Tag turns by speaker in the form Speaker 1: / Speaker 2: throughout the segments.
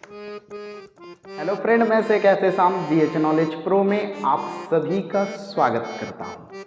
Speaker 1: Hello friend, मैं से कहते शाम जीएच नॉलेज प्रो में आप सभी का स्वागत करता हूं।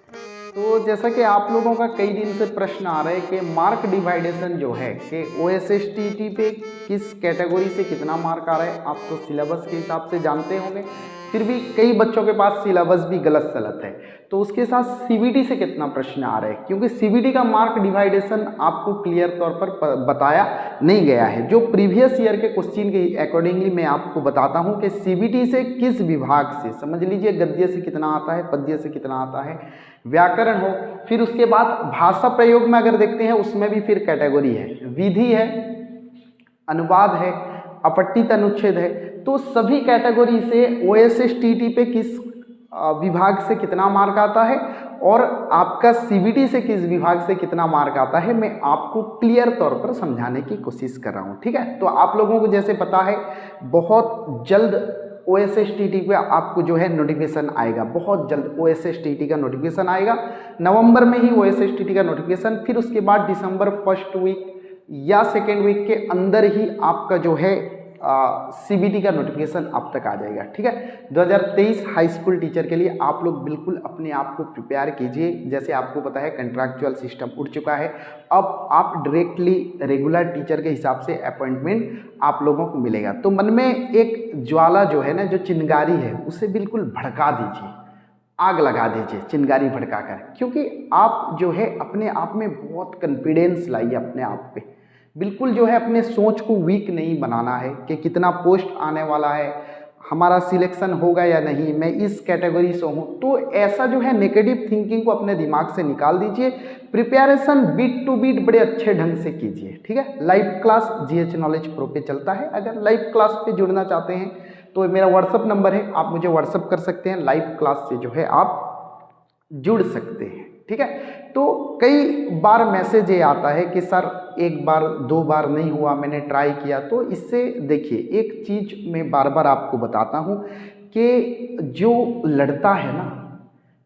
Speaker 1: तो जैसा कि आप लोगों का कई दिन से प्रश्न आ रहा है कि मार्क डिवाइडेशन जो है कि ओएसएसटीटी पे किस कैटेगरी से कितना मार्क आ रहा है, आप तो सिलेबस के हिसाब से जानते होंगे। फिर भी कई बच्चों के पास सिलेबस भी गलत सलत है, तो उसके साथ सीबीटी से कितना प्रश्न आ रहे हैं, क्योंकि सीबीटी का मार्क डिवाइडेशन आपको क्लियर तौर पर बताया नहीं गया है। जो प्रीवियस ईयर के क्वेश्चन के अकॉर्डिंगली मैं आपको बताता हूं कि सीबीटी से किस विभाग से, समझ लीजिए गद्य से कितना आता है, पद्य से कितना आता है, व्याकरण हो, फिर उसके बाद भाषा प्रयोग में अगर देखते हैं उसमें भी फिर कैटेगरी है, विधि है, अनुवाद है, अपठित अनुच्छेद है। तो सभी कैटेगरी से ओएसएसटीटी पे किस विभाग से कितना मार्क आता है और आपका सीबीटी से किस विभाग से कितना मार्क आता है, मैं आपको क्लियर तौर पर समझाने की कोशिश कर रहा हूं। ठीक है, तो आप लोगों को जैसे पता है बहुत जल्द ओएसएसटीटी पे आपको जो है नोटिफिकेशन आएगा, बहुत जल्द ओएसएसटीटी का नोटिफिकेशन आएगा। नवंबर में ही ओएसएसटीटी का नोटिफिकेशन, फिर उसके बाद दिसंबर फर्स्ट वीक या सेकेंड वीक के अंदर ही आपका जो है सीबीटी का नोटिफिकेशन आप तक आ जाएगा। ठीक है, 2023 हाई स्कूल टीचर के लिए आप लोग बिल्कुल अपने आप को प्रिपेयर कीजिए। जैसे आपको पता है कंट्रैक्चुअल सिस्टम उठ चुका है, अब आप डायरेक्टली रेगुलर टीचर के हिसाब से अपॉइंटमेंट आप लोगों को मिलेगा। तो मन में एक ज्वाला जो है ना, जो चिंगारी है, उसे बिल्कुल भड़का दीजिए, आग लगा दीजिए चिंगारी भड़का कर, क्योंकि आप जो है अपने आप में बहुत कॉन्फिडेंस लाइए अपने आप पे। बिल्कुल जो है अपने सोच को वीक नहीं बनाना है कि कितना पोस्ट आने वाला है, हमारा सिलेक्शन होगा या नहीं, मैं इस कैटेगरी से हूँ। तो ऐसा जो है नेगेटिव थिंकिंग को अपने दिमाग से निकाल दीजिए। प्रिपरेशन बीट टू बीट बड़े अच्छे ढंग से कीजिए। ठीक है, live class GH knowledge pro पे चलता है। अगर लाइव क्लास पे जुड़ना चाहते हैं तो मेरा व्हाट्सअप नंबर है, आप मुझे व्हाट्सअप कर सकते हैं, लाइव क्लास से जो है आप जुड़ सकते हैं। ठीक है, तो कई बार मैसेज ये आता है कि सर एक बार दो बार नहीं हुआ, मैंने ट्राई किया। तो इससे देखिए एक चीज़ मैं बार बार आपको बताता हूँ कि जो लड़ता है ना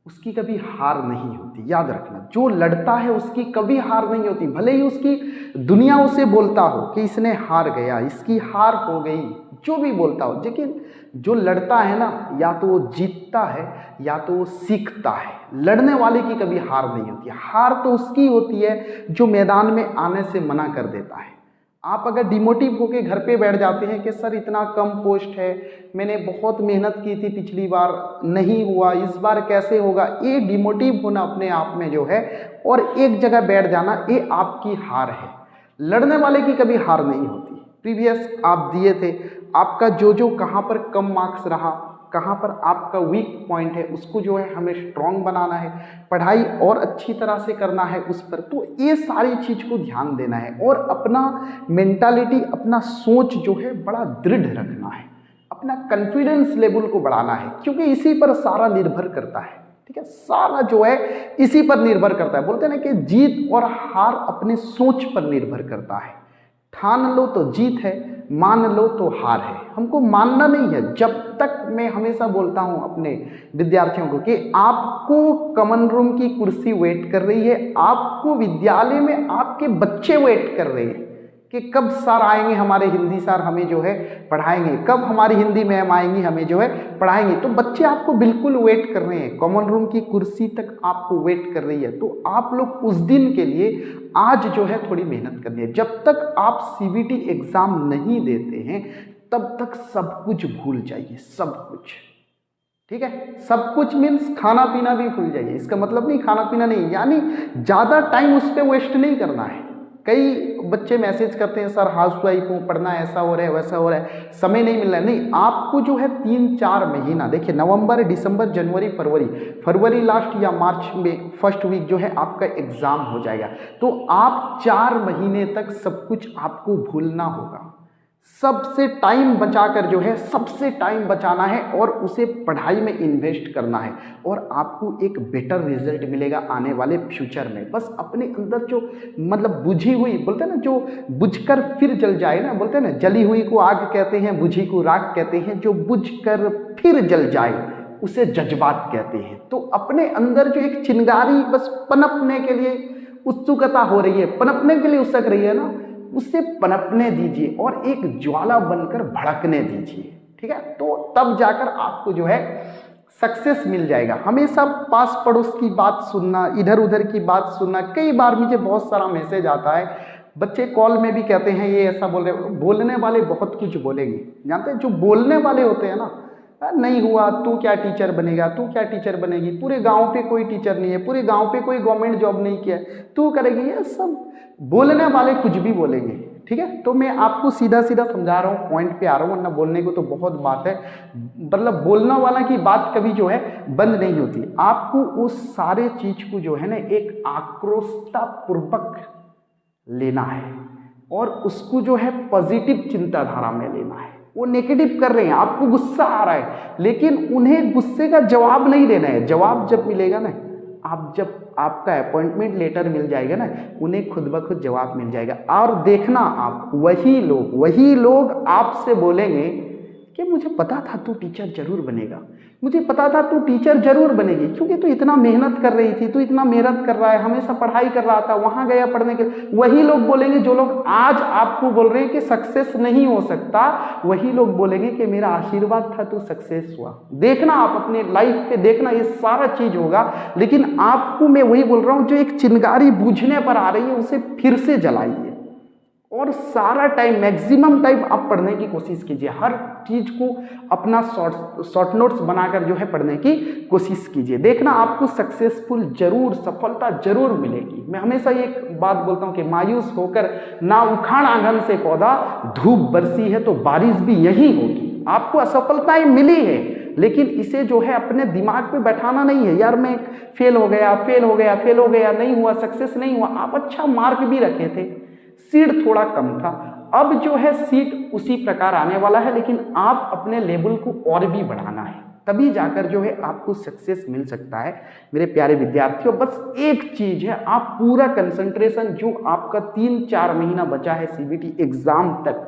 Speaker 1: उसकी कभी हार नहीं होती, याद रखना। जो लड़ता है उसकी कभी हार नहीं होती, भले ही उसकी दुनिया उसे बोलता हो कि इसने हार गया, इसकी हार हो गई, जो भी बोलता हो, लेकिन जो लड़ता है ना, या तो वो जीतता है या तो वो सीखता है। लड़ने वाले की कभी हार नहीं होती। हार तो उसकी होती है जो मैदान में आने से मना कर देता है। आप अगर डिमोटिव होकर घर पे बैठ जाते हैं कि सर इतना कम पोस्ट है, मैंने बहुत मेहनत की थी पिछली बार, नहीं हुआ, इस बार कैसे होगा, ये डिमोटिव होना अपने आप में जो है और एक जगह बैठ जाना, ये आपकी हार है। लड़ने वाले की कभी हार नहीं होती। प्रीवियस आप दिए थे, आपका जो जो कहाँ पर कम मार्क्स रहा, कहाँ पर आपका वीक पॉइंट है, उसको जो है हमें स्ट्रॉन्ग बनाना है, पढ़ाई और अच्छी तरह से करना है उस पर। तो ये सारी चीज़ को ध्यान देना है और अपना मेंटालिटी, अपना सोच जो है बड़ा दृढ़ रखना है, अपना कॉन्फिडेंस लेवल को बढ़ाना है, क्योंकि इसी पर सारा निर्भर करता है। ठीक है, सारा जो है इसी पर निर्भर करता है। बोलते हैं ना कि जीत और हार अपने सोच पर निर्भर करता है। ठान लो तो जीत है, मान लो तो हार है। हमको मानना नहीं है। जब तक मैं हमेशा बोलता हूं अपने विद्यार्थियों को कि आपको कॉमन रूम की कुर्सी वेट कर रही है, आपको विद्यालय में आपके बच्चे वेट कर रहे हैं कि कब सर आएंगे, हमारे हिंदी सर हमें जो है पढ़ाएंगे, कब हमारी हिंदी मैम आएंगी हमें जो है पढ़ाएंगे। तो बच्चे आपको बिल्कुल वेट कर रहे हैं, कॉमन रूम की कुर्सी तक आपको वेट कर रही है। तो आप लोग उस दिन के लिए आज जो है थोड़ी मेहनत करनी है। जब तक आप सीबीटी एग्जाम नहीं देते हैं तब तक सब कुछ भूल जाइए, सब कुछ। ठीक है, सब कुछ मीन्स खाना पीना भी भूल जाइए। इसका मतलब नहीं खाना पीना नहीं, यानी ज़्यादा टाइम उस पर वेस्ट नहीं करना है। कई बच्चे मैसेज करते हैं सर हाउस वाइफ हूँ, पढ़ना ऐसा हो रहा है वैसा हो रहा है, समय नहीं मिल रहा है। नहीं, आपको जो है 3-4 महीना देखिए, नवंबर, दिसंबर, जनवरी, फरवरी लास्ट या मार्च में फर्स्ट वीक जो है आपका एग्जाम हो जाएगा। तो आप 4 महीने तक सब कुछ आपको भूलना होगा। सबसे टाइम बचाकर जो है, सबसे टाइम बचाना है और उसे पढ़ाई में इन्वेस्ट करना है और आपको एक बेटर रिजल्ट मिलेगा आने वाले फ्यूचर में। बस अपने अंदर जो मतलब बुझी हुई, बोलते हैं ना, जो बुझकर फिर जल जाए ना, बोलते हैं ना जली हुई को आग कहते हैं, बुझी को राख कहते हैं, जो बुझकर फिर जल जाए उसे जज्बात कहते हैं। तो अपने अंदर जो एक चिंगारी बस पनपने के लिए उत्सुकता हो रही है, पनपने के लिए उसक रही है ना, उसे पनपने दीजिए और एक ज्वाला बनकर भड़कने दीजिए, ठीक है। तो तब जाकर आपको जो है सक्सेस मिल जाएगा। हमेशा पास पड़ोस की बात सुनना, इधर उधर की बात सुनना, कई बार मुझे बहुत सारा मैसेज आता है, बच्चे कॉल में भी कहते हैं ये ऐसा बोल रहे। बोलने वाले बहुत कुछ बोलेंगे, जानते हैं जो बोलने वाले होते हैं ना, नहीं हुआ तू क्या टीचर बनेगा, तू क्या टीचर बनेगी, पूरे गांव पे कोई टीचर नहीं है, पूरे गांव पे कोई गवर्नमेंट जॉब नहीं किया है, तू करेगी, ये सब बोलने वाले कुछ भी बोलेंगे, ठीक है। तो मैं आपको सीधा सीधा समझा रहा हूँ, पॉइंट पे आ रहा हूँ, वरना बोलने को तो बहुत बात है, मतलब बोलने वाला की बात कभी जो है बंद नहीं होती। आपको उस सारे चीज को जो है ना एक आक्रोशता पूर्वक लेना है और उसको जो है पॉजिटिव चिंताधारा में लेना है। वो नेगेटिव कर रहे हैं, आपको गुस्सा आ रहा है, लेकिन उन्हें गुस्से का जवाब नहीं देना है। जवाब जब मिलेगा ना, आप जब आपका अपॉइंटमेंट लेटर मिल जाएगा ना, उन्हें खुद ब खुद जवाब मिल जाएगा। और देखना आप वही लोग आपसे बोलेंगे कि मुझे पता था तू टीचर जरूर बनेगा, मुझे पता था तू टीचर जरूर बनेगी, क्योंकि तू इतना मेहनत कर रही थी, तू इतना मेहनत कर रहा है, हमेशा पढ़ाई कर रहा था, वहां गया पढ़ने के। वही लोग बोलेंगे जो लोग आज आपको बोल रहे हैं कि सक्सेस नहीं हो सकता, वही लोग बोलेंगे कि मेरा आशीर्वाद था तू सक्सेस हुआ। देखना आप अपने लाइफ पे, देखना ये सारा चीज होगा। लेकिन आपको मैं वही बोल रहा हूं, जो एक चिंगारी बुझने पर आ रही है उसे फिर से जलाइए और सारा टाइम, मैक्सिमम टाइम आप पढ़ने की कोशिश कीजिए। हर चीज को अपना शॉर्ट नोट्स बनाकर जो है पढ़ने की कोशिश कीजिए। देखना आपको सक्सेसफुल जरूर, सफलता जरूर मिलेगी। मैं हमेशा एक बात बोलता हूं कि मायूस होकर ना उखाड़ आंगन से पौधा, धूप बरसी है तो बारिश भी यही होगी। आपको असफलताएं मिली है, लेकिन इसे जो है अपने दिमाग पे बैठाना नहीं है, यार मैं फेल हो गया, नहीं हुआ, सक्सेस नहीं हुआ। आप अच्छा मार्क भी रखे थे, सीट थोड़ा कम था, अब जो है सीट उसी प्रकार आने वाला है, लेकिन आप अपने लेवल को और भी बढ़ाना है, तभी जाकर जो है आपको सक्सेस मिल सकता है। मेरे प्यारे विद्यार्थियों, बस एक चीज है, आप पूरा कंसंट्रेशन, जो आपका 3-4 महीना बचा है सीबीटी एग्जाम तक,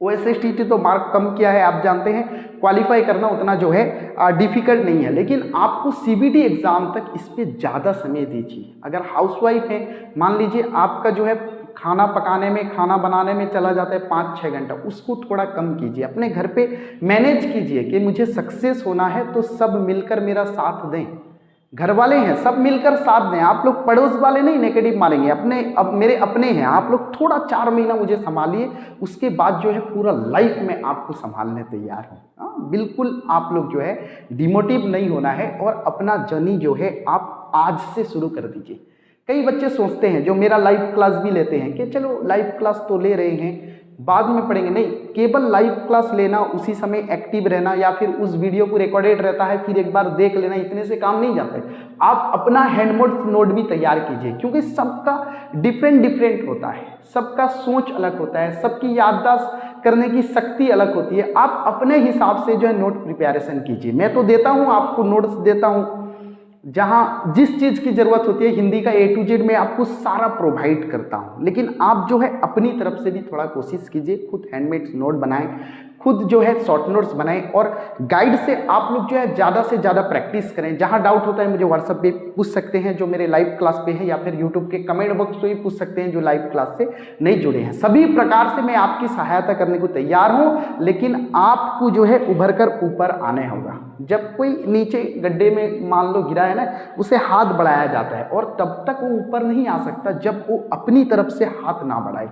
Speaker 1: ओएसएसटीटी तो मार्क कम किया है, आप जानते हैं, क्वालिफाई करना उतना जो है डिफिकल्ट नहीं है, लेकिन आपको सीबीटी एग्जाम तक इस पे ज़्यादा समय दीजिए। अगर हाउसवाइफ है, मान लीजिए आपका जो है खाना पकाने में, खाना बनाने में चला जाता है 5-6 घंटा, उसको थोड़ा कम कीजिए, अपने घर पे मैनेज कीजिए कि मुझे सक्सेस होना है तो सब मिलकर मेरा साथ दें। घर वाले हैं, सब मिलकर साथ दें, आप लोग पड़ोस वाले नहीं नेगेटिव मानेंगे, अपने अब मेरे अपने हैं, आप लोग थोड़ा 4 महीना मुझे संभालिए, उसके बाद जो है पूरा लाइफ में आपको संभालने तैयार हो। बिल्कुल आप लोग जो है डिमोटिव नहीं होना है और अपना जर्नी जो है आप आज से शुरू कर दीजिए। कई बच्चे सोचते हैं, जो मेरा लाइव क्लास भी लेते हैं, कि चलो लाइव क्लास तो ले रहे हैं, बाद में पढ़ेंगे। नहीं, केवल लाइव क्लास लेना, उसी समय एक्टिव रहना, या फिर उस वीडियो को रिकॉर्डेड रहता है फिर एक बार देख लेना, इतने से काम नहीं जाता है। आप अपना हैंड नोट भी तैयार कीजिए, क्योंकि सबका डिफरेंट होता है, सबका सोच अलग होता है, सबकी याददाश्त करने की शक्ति अलग होती है। आप अपने हिसाब से जो है नोट प्रिपरेशन कीजिए। मैं तो देता हूँ आपको नोट्स देता हूँ, जहाँ जिस चीज़ की ज़रूरत होती है, हिंदी का A to Z मैं आपको सारा प्रोवाइड करता हूँ, लेकिन आप जो है अपनी तरफ से भी थोड़ा कोशिश कीजिए, खुद हैंडमेड नोट बनाएं, खुद जो है शॉर्ट नोट्स बनाएं और गाइड से आप लोग जो है ज़्यादा से ज़्यादा प्रैक्टिस करें। जहाँ डाउट होता है मुझे व्हाट्सएप पे पूछ सकते हैं जो मेरे लाइव क्लास पे है, या फिर यूट्यूब के कमेंट बॉक्स पे भी पूछ सकते हैं जो लाइव क्लास से नहीं जुड़े हैं। सभी प्रकार से मैं आपकी सहायता करने को तैयार हूँ, लेकिन आपको जो है उभर कर ऊपर आने होगा। जब कोई नीचे गड्ढे में मान लो गिरा है ना, उसे हाथ बढ़ाया जाता है, और तब तक वो ऊपर नहीं आ सकता जब वो अपनी तरफ से हाथ ना बढ़ाए,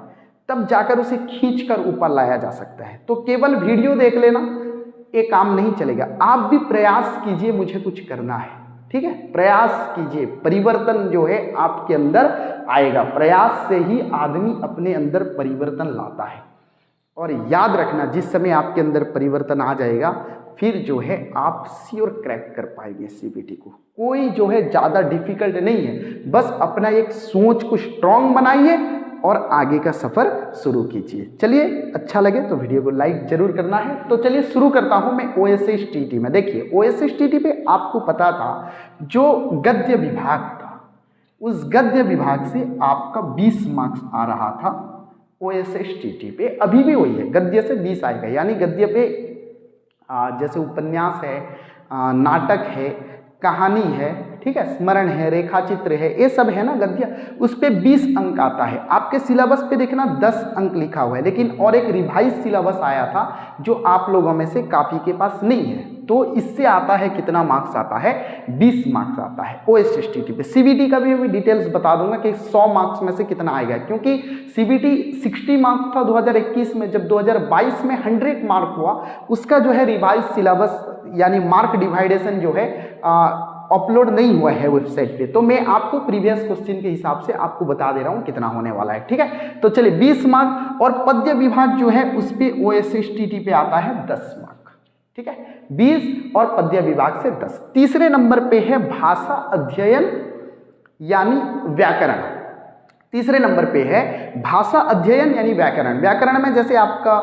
Speaker 1: तब जाकर उसे खींचकर ऊपर लाया जा सकता है। तो केवल वीडियो देख लेना ये काम नहीं चलेगा, आप भी प्रयास कीजिए, मुझे कुछ करना है, ठीक है। प्रयास कीजिए, परिवर्तन जो है आपके अंदर आएगा। प्रयास से ही आदमी अपने अंदर परिवर्तन लाता है। और याद रखना, जिस समय आपके अंदर परिवर्तन आ जाएगा, फिर जो है आप श्योर क्रैक कर पाएंगे सीबीटी को। कोई जो है ज़्यादा डिफिकल्ट नहीं है, बस अपना एक सोच को स्ट्रांग बनाइए और आगे का सफ़र शुरू कीजिए। चलिए, अच्छा लगे तो वीडियो को लाइक जरूर करना है। तो चलिए शुरू करता हूं मैं ओएसएसटीटी में। देखिए, ओएसएसटीटी पे आपको पता था जो गद्य विभाग था, उस गद्य विभाग से आपका 20 मार्क्स आ रहा था ओएसएसटीटी पे। अभी भी वही है, गद्य से 20 आएगा, यानी गद्य पे जैसे उपन्यास है, नाटक है, कहानी है, ठीक है, स्मरण है, रेखा चित्र है, ये सब है ना गद्य, उस पे 20 अंक आता है। आपके सिलेबस पे देखना 10 अंक लिखा हुआ है, लेकिन और एक रिवाइज सिलेबस आया था जो आप लोगों में से काफी के पास नहीं है, तो इससे आता है कितना मार्क्स आता है, 20 मार्क्स आता है OSSTT पे। CBT का भी डिटेल्स बता दूंगा कि 100 मार्क्स में से कितना आएगा, क्योंकि CBT 60 मार्क्स था 2021 में, जब 2022 में 100 मार्क हुआ, उसका जो है रिवाइज सिलेबस यानी मार्क डिवाइडेशन जो है अपलोड नहीं हुआ है वेबसाइट पे, तो मैं आपको प्रीवियस क्वेश्चन के हिसाब से आपको बता दे रहा हूं कितना होने वाला है, ठीक है। तो चलिए 20 मार्क, और पद्य विभाग जो है उस पे OSSTT पे आता है 10 मार्क, ठीक है, 20 और पद्य विभाग से 10। तीसरे नंबर पे है भाषा अध्ययन यानी व्याकरण। तीसरे नंबर पे है भाषा अध्ययन यानी व्याकरण। व्याकरण में जैसे आपका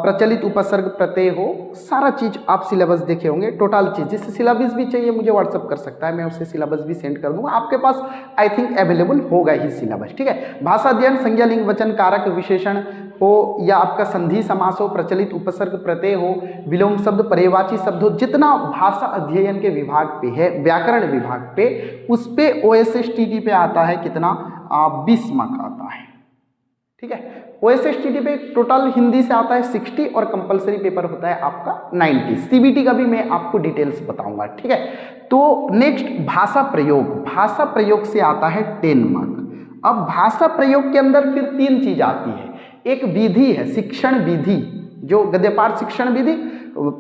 Speaker 1: प्रचलित उपसर्ग प्रत्यय हो, सारा चीज आप सिलेबस देखे होंगे, टोटल चीज। जिससे सिलेबस भी चाहिए मुझे व्हाट्सअप कर सकता है, मैं उससे सिलेबस भी सेंड कर दूंगा, आपके पास आई थिंक अवेलेबल होगा ही सिलेबस, ठीक है। भाषा अध्ययन संज्ञा लिंग वचन कारक विशेषण हो या आपका संधि समास हो, प्रचलित उपसर्ग प्रत्यय हो, विलोम शब्द, पर्यायवाची शब्द हो, जितना भाषा अध्ययन के विभाग पे है, व्याकरण विभाग पे, उस पे OSSTT पे आता है कितना, 20 मार्क आता है, ठीक है। OSSTT पे टोटल हिंदी से आता है 60 और कंपलसरी पेपर होता है आपका 90। CBT का भी मैं आपको डिटेल्स बताऊंगा, ठीक है। तो नेक्स्ट भाषा प्रयोग। भाषा प्रयोग से आता है 10 मार्क। अब भाषा प्रयोग के अंदर फिर 3 चीज आती है। एक विधि है, शिक्षण विधि, जो गद्य पाठ शिक्षण विधि,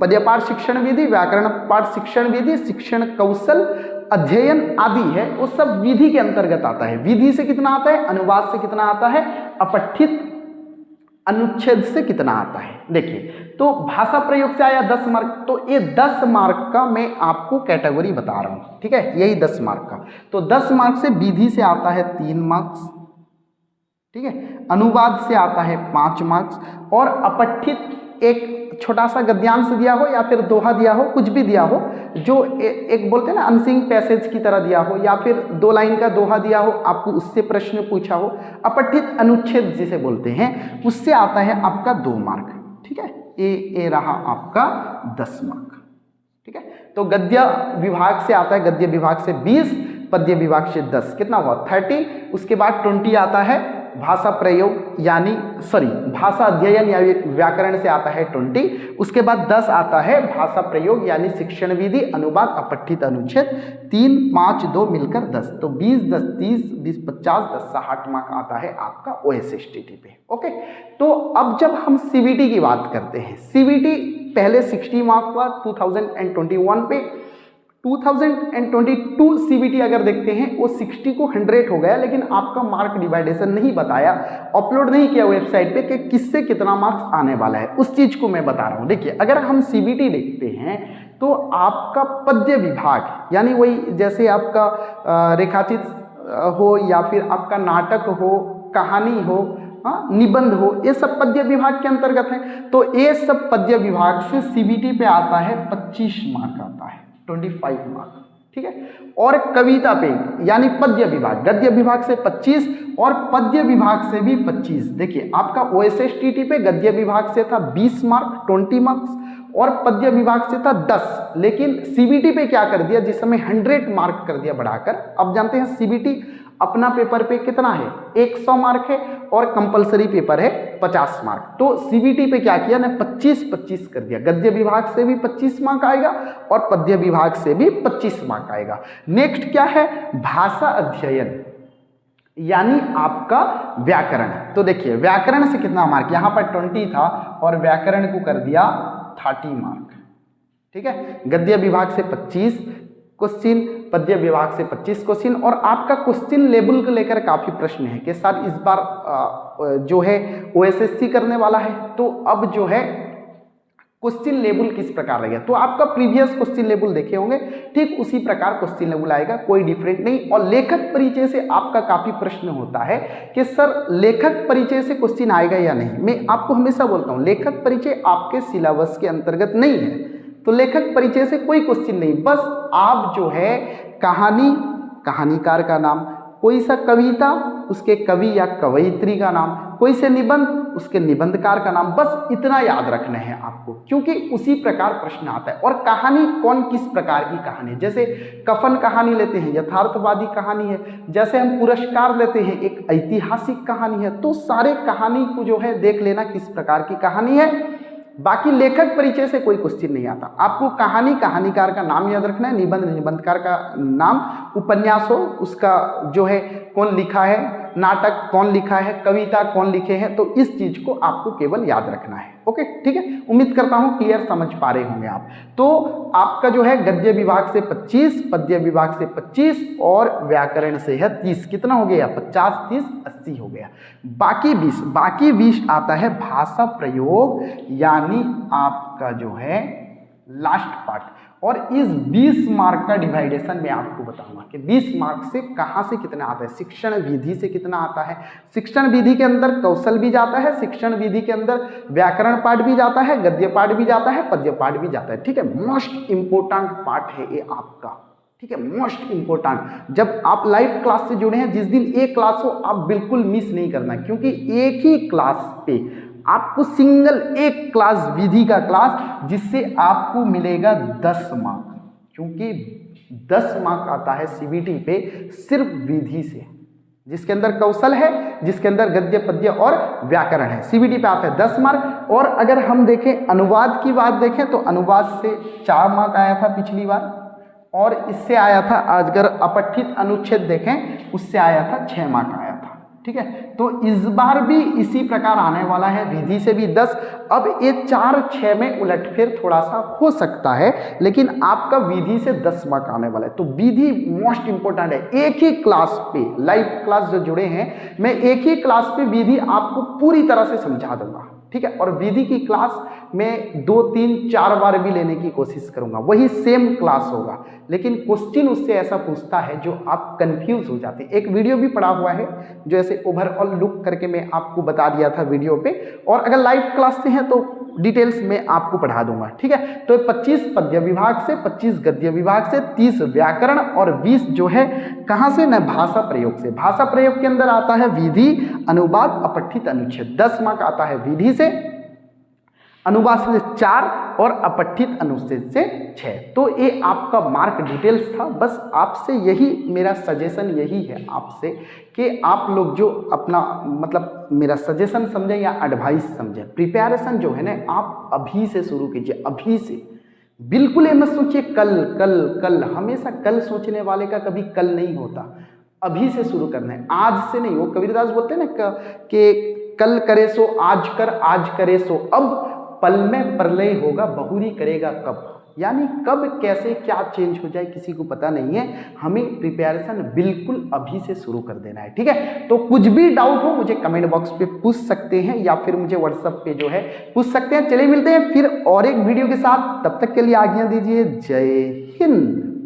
Speaker 1: पद्य पाठ शिक्षण विधि, व्याकरण पाठ शिक्षण विधि, शिक्षण कौशल अध्ययन आदि है, वो सब विधि के अंतर्गत आता है। विधि से कितना आता है, अनुवाद से कितना आता है, अपठित अनुच्छेद से कितना आता है। देखिए, तो भाषा प्रयोग से आया 10 मार्क, तो ये 10 मार्क का मैं आपको कैटेगरी बता रहा हूं, ठीक है, यही 10 मार्क का। तो 10 मार्क से विधि से आता है 3 मार्क्स, ठीक है, अनुवाद से आता है 5 मार्क्स, और अपठित एक छोटा सा गद्यांश दिया हो या फिर दोहा दिया हो, कुछ भी दिया हो, जो एक बोलते हैं ना अनसिंग पैसेज की तरह दिया हो, या फिर 2 लाइन का दोहा दिया हो, आपको उससे प्रश्न पूछा हो, अपठित अनुच्छेद जिसे बोलते हैं, उससे आता है आपका 2 मार्क, ठीक है। ये रहा आपका 10 मार्क, ठीक है। तो गद्य विभाग से आता है, गद्य विभाग से 20, पद्य विभाग से 10, कितना हुआ 30। उसके बाद 20 आता है भाषा प्रयोग यानी भाषा अध्ययन या व्याकरण से आता है 20। उसके बाद 10 आता है भाषा प्रयोग यानी शिक्षण विधि, अनुवाद, अपठित अनुच्छेद, 3, 5, 2 मिलकर 10। तो 20, 10, 30, 20, 50, 10, 60 मार्क आता है आपका OSSTT पे, ओके। तो अब जब हम CBT की बात करते हैं, CBT पहले 60 मार्क हुआ 2021 पे, 2022 CBT अगर देखते हैं वो 60 को 100 हो गया, लेकिन आपका मार्क डिवाइडेशन नहीं बताया, अपलोड नहीं किया वेबसाइट पे कि किससे कितना मार्क्स आने वाला है, उस चीज को मैं बता रहा हूं। देखिए, अगर हम CBT देखते हैं तो आपका पद्य विभाग यानी वही जैसे आपका रेखाचित हो या फिर आपका नाटक हो, कहानी हो, निबंध हो, ये सब पद्य विभाग के अंतर्गत है। तो ये सब पद्य विभाग से CBT पे आता है 25 मार्क आता है, 25 मार्क, ठीक है। और कविता पे यानी पद्य विभाग, गद्य विभाग से 25 और पद्य विभाग से भी 25। देखिए, आपका OSSTT पे गद्य विभाग से था 20 मार्क, 20 मार्क्स, और पद्य विभाग से था 10, लेकिन CBT पे क्या कर दिया, जिस समय 100 मार्क कर दिया बढ़ाकर। अब जानते हैं CBT अपना पेपर पे कितना है, 100 मार्क है, और कंपलसरी पेपर है 50 मार्क। तो CBT पे क्या किया ना, 25-25 कर दिया। गद्य विभाग से भी 25 मार्क आएगा और पद्य विभाग से भी 25 मार्क आएगा। नेक्स्ट क्या है, भाषा अध्ययन यानी आपका व्याकरण। तो देखिए, व्याकरण से कितना मार्क, यहाँ पर 20 था और व्याकरण को कर दिया 30 मार्क, ठीक है। गद्य विभाग से 25 क्वेश्चन, पद्य विभाग से 25 क्वेश्चन, और आपका क्वेश्चन लेवल को लेकर काफी प्रश्न है कि सर इस बार जो है OSSC करने वाला है, तो अब जो है क्वेश्चन लेवल किस प्रकार रहेगा। तो आपका प्रीवियस क्वेश्चन लेवल देखे होंगे, ठीक उसी प्रकार क्वेश्चन लेवल आएगा, कोई डिफरेंट नहीं। और लेखक परिचय से आपका काफी प्रश्न होता है कि सर लेखक परिचय से क्वेश्चन आएगा या नहीं। मैं आपको हमेशा बोलता हूं, लेखक परिचय आपके सिलेबस के अंतर्गत नहीं है, तो लेखक परिचय से कोई क्वेश्चन नहीं। बस आप जो है कहानी, कहानीकार का नाम, कोई सा कविता, उसके कवि या कवयित्री का नाम, कोई से निबंध, उसके निबंधकार का नाम, बस इतना याद रखना है आपको, क्योंकि उसी प्रकार प्रश्न आता है। और कहानी कौन किस प्रकार की कहानी, जैसे कफन कहानी लेते हैं यथार्थवादी कहानी है, जैसे हम पुरस्कार लेते हैं एक ऐतिहासिक कहानी है। तो सारे कहानी को जो है देख लेना किस प्रकार की कहानी है। बाकी लेखक परिचय से कोई क्वेश्चन नहीं आता, आपको कहानी, कहानीकार का नाम याद रखना है, निबंध, निबंधकार का नाम, उपन्यास हो उसका जो है कौन लिखा है, नाटक कौन लिखा है, कविता कौन लिखे हैं, तो इस चीज को आपको केवल याद रखना है। ओके, ठीक है, उम्मीद करता हूं क्लियर समझ पा रहे होंगे आप। तो आपका जो है गद्य विभाग से 25, पद्य विभाग से 25 और व्याकरण से है 30, कितना हो गया, 50, 30, 80 हो गया। बाकी 20 आता है भाषा प्रयोग, यानी आपका जो है लास्ट पार्ट। और इस 20 मार्क का डिवाइडेशन मैं आपको बताऊंगा कि 20 मार्क से कहां से कितना आता है। शिक्षण विधि से कितना आता है, शिक्षण विधि के अंदर कौशल भी जाता है, शिक्षण विधि के अंदर व्याकरण पाठ भी जाता है, गद्य पाठ भी जाता है, पद्य पाठ भी जाता है। ठीक है, मोस्ट इंपोर्टेंट पार्ट है ये आपका, ठीक है, मोस्ट इंपोर्टेंट। जब आप लाइव क्लास से जुड़े हैं, जिस दिन एक क्लास हो आप बिल्कुल मिस नहीं करना, क्योंकि एक ही क्लास पे आपको सिंगल एक क्लास विधि का क्लास, जिससे आपको मिलेगा 10 मार्क, क्योंकि 10 मार्क आता है सीबीटी पे सिर्फ विधि से, जिसके अंदर कौशल है, जिसके अंदर गद्य पद्य और व्याकरण है। सीबीटी पे आता है 10 मार्क। और अगर हम देखें अनुवाद की बात देखें तो अनुवाद से 4 मार्क आया था पिछली बार, और इससे आया था, अगर अपठित अनुच्छेद देखें उससे आया था 6 मार्क आया था। ठीक है, तो इस बार भी इसी प्रकार आने वाला है, विधि से भी 10। अब ये 4, 6 में उलटफेर थोड़ा सा हो सकता है, लेकिन आपका विधि से 10 मार्क आने वाला है। तो विधि मोस्ट इंपोर्टेंट है। एक ही क्लास पे, लाइव क्लास जो जुड़े हैं, मैं एक ही क्लास पे विधि आपको पूरी तरह से समझा दूंगा। ठीक है, और विधि की क्लास में 2, 3, 4 बार भी लेने की कोशिश करूंगा, वही सेम क्लास होगा, लेकिन क्वेश्चन उससे ऐसा पूछता है जो आप कंफ्यूज हो जाते हैं। एक वीडियो भी पड़ा हुआ है जो ऐसे ओवरऑल लुक करके मैं आपको बता दिया था वीडियो पे, और अगर लाइव क्लास से हैं तो डिटेल्स में आपको पढ़ा दूंगा। ठीक है, तो 25 पद्य विभाग से, 25 गद्य विभाग से, 30 व्याकरण और 20 जो है कहां से, न भाषा प्रयोग से। भाषा प्रयोग के अंदर आता है विधि, अनुवाद, अपठित अनुच्छेद। 10 मार्क आता है विधि से, अनुवाद से 4 और अपठित अनुच्छेद से 6। तो ये आपका मार्क डिटेल्स था। बस आपसे यही मेरा सजेशन यही है आपसे कि आप लोग जो अपना मतलब मेरा सजेशन समझें या एडवाइस समझें, प्रिपरेशन जो है ना आप अभी से शुरू कीजिए, अभी से। बिल्कुल ये मत सोचिए कल कल कल, हमेशा कल सोचने वाले का कभी कल नहीं होता। अभी से शुरू करना है, आज से नहीं। वो कबीरदास बोलते हैं ना कि कल करे सो आज कर, आज करे सो अब, पल में प्रलय होगा बहुरी करेगा कब। यानी कब कैसे क्या चेंज हो जाए किसी को पता नहीं है, हमें प्रिपरेशन बिल्कुल अभी से शुरू कर देना है। ठीक है, तो कुछ भी डाउट हो मुझे कमेंट बॉक्स पे पूछ सकते हैं या फिर मुझे व्हाट्सएप पे जो है पूछ सकते हैं। चलिए मिलते हैं फिर और एक वीडियो के साथ, तब तक के लिए आज्ञा दीजिए। जय हिंद।